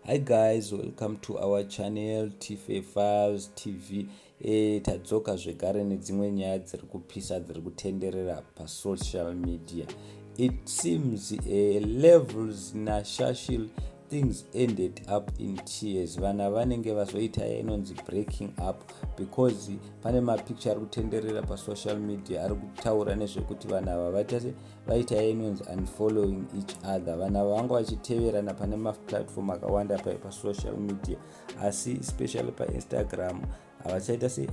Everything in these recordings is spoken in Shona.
Hi guys, welcome to our channel TFA Files TV. Tadzoka zvekare nedzimwe nyaya dziri kupisa dziri kutenderera pasocial media. It seems levels naShashl things ended up in tears. Vana vanenge vazoita inonzi breaking up because pane mapicture ari kutenderera pasocial media ari kutaura nezvekuti vana ava vaita inonzi unfollowing each other. Vana ava vanga vachiteverana pane maplatform akawanda pasocial media, asi especially paInstagram havachaita sei,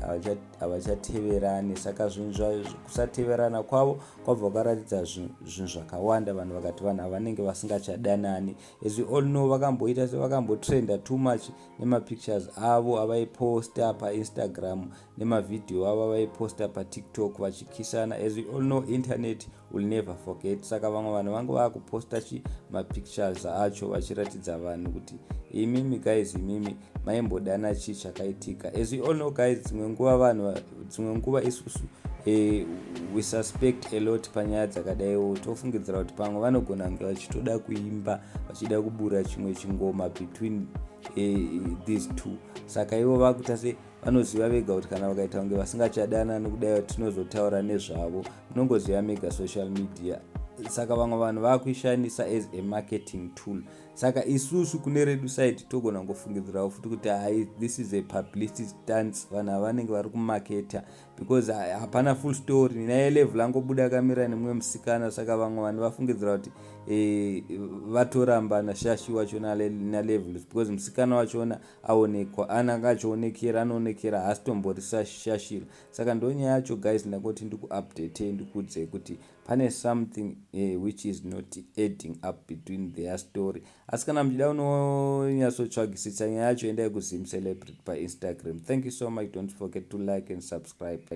havachateverani. Saka zvinhu kusateverana kwavo kwabva kwaratidza zvinhu zvakawanda. Vanhu vakati vanhu ava vanenge vasingachadanani. As we all know, vakamboita sevakambotrenda too much nemapictures avo avaiposta paInstagram nemavidhio avo avaiposta paTikTok vachikisana. As we all know, internet will never forget. Saka vamwe vanhu vanga vakuposta mapictures acho vachiratidza vanhu kuti imimi guys, imimi maimbodana chii chakaitika. As we all know guys, dzimwe nguva isusu we suspect a lot panyaya dzakadaiwo. Tofungidzira kuti pamwe vanogona kunge vachitoda kuimba, vachida kubura chimwe chingoma between these two. Saka ivo vakuita se vanoziva vega kuti kana vakaita kunge vasingachadana nokudai tinozotaura nezvavo, munongoziva mega social media. Saka vamwe vanhu vakuishandisa as a marketing tool. Saka isusu kune redu side togona ngofungidzirawo futi kuti this is a publicity stunt. Vanhu vanenge vari kumaketa because hapana full story. Naye level angobuda akamira nemumwe musikana. Saka vamwe vanhu vafungidzira kuti vatoramba naShashi wacho nalevels because musikana wachona aonekwa, ananga achionekera, anoonekera, haasitombori Shashl. Saka ndonyaya yacho guys, ndakoti ndikuupdate ndikuudze kuti pane something which is not adding up between their story. Asi kana muchida unonyatsotsvagisisa nyaya yacho, endai kuZim Celebrity paInstagram. Thank you so much. Don't forget to like and subscribe.